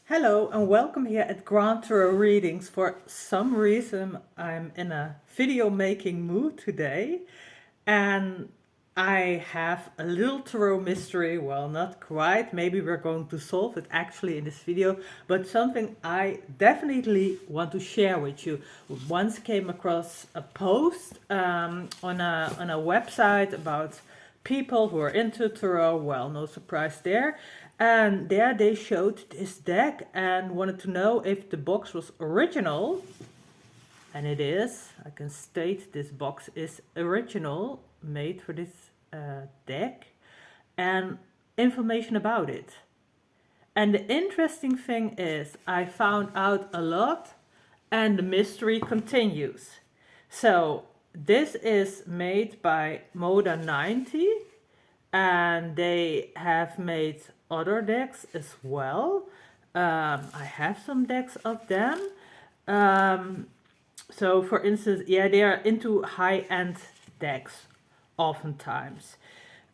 Hello and welcome here at Grand Tarot Readings. For some reason I'm in a video making mood today and I have a little tarot mystery. Well, not quite, maybe we're going to solve it actually in this video, but something I definitely want to share with you. Once came across a post on a website about people who are into tarot. Well, no surprise there. And there they showed this deck and wanted to know if the box was original. And it is. I can state this box is original, made for this deck. And information about it. And the interesting thing is I found out a lot and the mystery continues. So this is made by Moda 90 and they have made other decks as well. I have some decks of them. So for instance, yeah, they are into high-end decks oftentimes.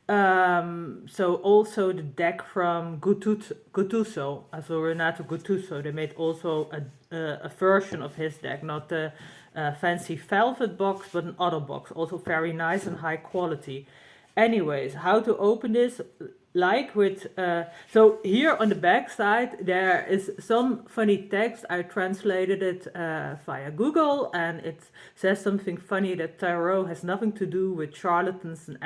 So also the deck from Guttuso, also Renato Guttuso, they made also a version of his deck, not the fancy velvet box, but an other box, also very nice and high quality. Anyways, how to open this? Like with, so here on the back side there is some funny text. I translated it via Google and it says something funny that tarot has nothing to do with charlatans and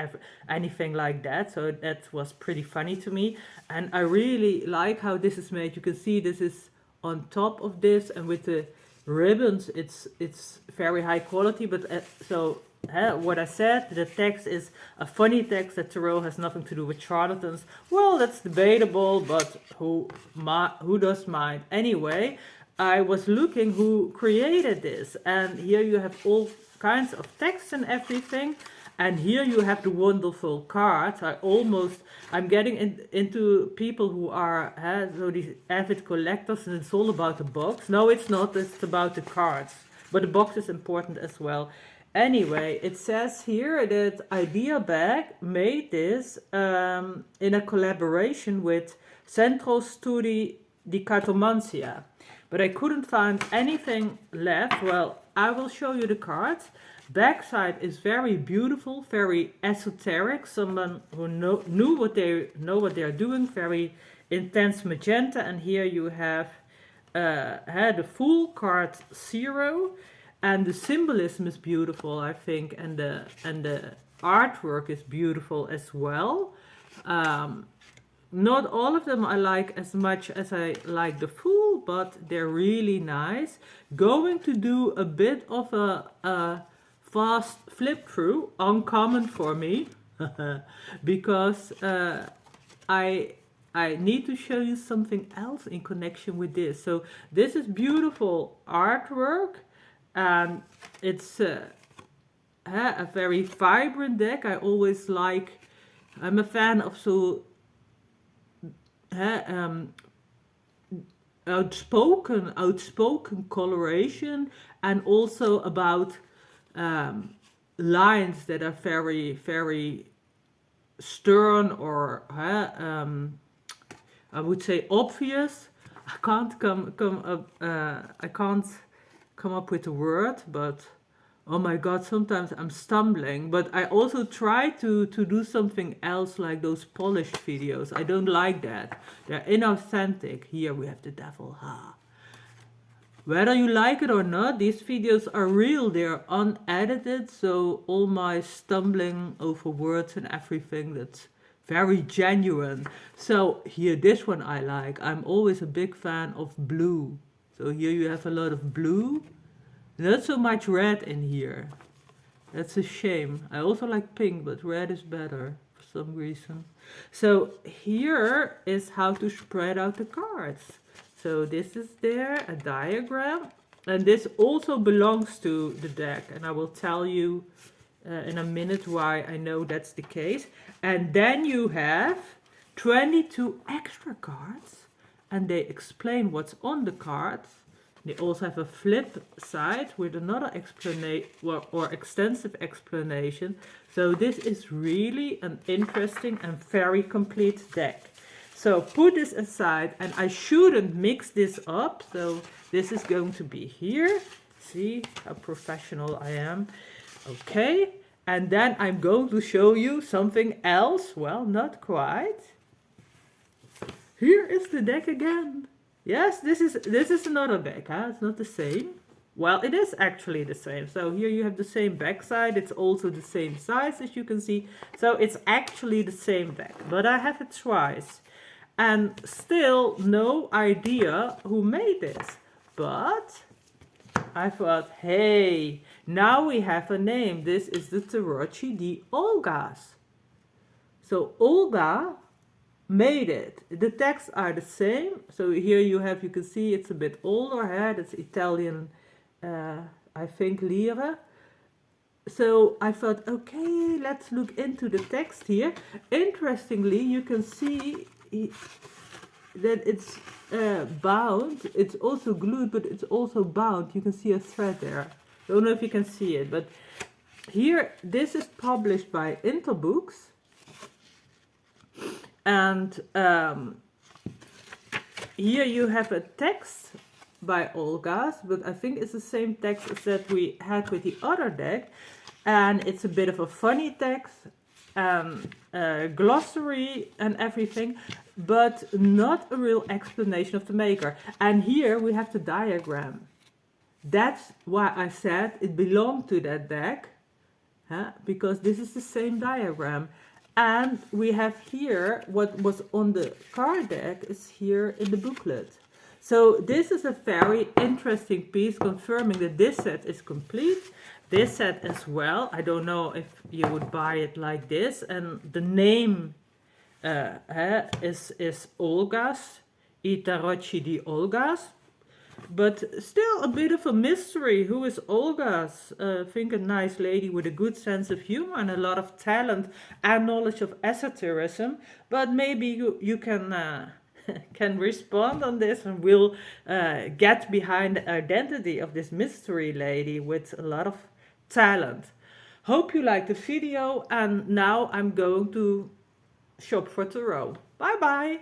anything like that. So that was pretty funny to me. And I really like how this is made. You can see this is on top of this and with the ribbons it's very high quality. But what I said, the text is a funny text that tarot has nothing to do with charlatans. Well, that's debatable, but who does mind? Anyway, I was looking who created this, and here you have all kinds of text and everything. And here you have the wonderful cards. I'm getting into people who are so these avid collectors, and it's all about the box. No, it's not. It's about the cards, but the box is important as well. Anyway, it says here that Idea Bag made this in a collaboration with Centro Studi di Cartomancia. But I couldn't find anything left. Well, I will show you the cards. Backside is very beautiful, very esoteric. Someone who knew what they're doing. Very intense magenta. And here you have the full card 0. And the symbolism is beautiful, I think, and the artwork is beautiful as well. Not all of them I like as much as I like the full, but they're really nice. Going to do a bit of a fast flip through, uncommon for me, because I need to show you something else in connection with this. So this is beautiful artwork. And it's a very vibrant deck. I'm a fan of outspoken coloration, and also about lines that are very, very stern or I would say obvious. I can't come up with a word, but oh my god, sometimes I'm stumbling. But I also try to do something else, like those polished videos. I don't like that. They're inauthentic. Here we have the devil. Whether you like it or not, these videos are real. They're unedited, so all my stumbling over words and everything, that's very genuine. So here, this one I like. I'm always a big fan of blue. So here you have a lot of blue. Not so much red in here. That's a shame. I also like pink, but red is better for some reason. So here is how to spread out the cards. So this is there, a diagram. And this also belongs to the deck. And I will tell you in a minute why I know that's the case. And then you have 22 extra cards. And they explain what's on the cards. They also have a flip side with another explanation or extensive explanation. So this is really an interesting and very complete deck. So put this aside, and I shouldn't mix this up. So this is going to be here. See how professional I am. Okay, and then I'm going to show you something else. Well, not quite. Here is the deck again. Yes, this is another deck, huh? It's not the same. Well, it is actually the same. So here you have the same backside. It's also the same size, as you can see. So it's actually the same deck, but I have it twice. And still no idea who made this. But I thought, hey, now we have a name. This is the Tarocchi di Olgas. So Olga made it. The texts are the same. So here you can see it's a bit older. It's Italian, I think, Lire. So I thought, okay, let's look into the text here. Interestingly, you can see that it's bound. It's also glued, but it's also bound. You can see a thread there. Don't know if you can see it, but here, this is published by Interbooks. And here you have a text by Olgas, but I think it's the same text as that we had with the other deck. And it's a bit of a funny text, glossary and everything, but not a real explanation of the maker. And here we have the diagram. That's why I said it belonged to that deck, because this is the same diagram. And we have here what was on the card deck is here in the booklet. So this is a very interesting piece confirming that this set is complete. This set as well. I don't know if you would buy it like this. And the name is Olgas, I Tarocchi di Olgas. But still a bit of a mystery. Who is Olgas? I think a nice lady with a good sense of humor and a lot of talent and knowledge of esotericism. But maybe you can can respond on this and will get behind the identity of this mystery lady with a lot of talent. Hope you liked the video, and now I'm going to shop for tarot. Bye bye!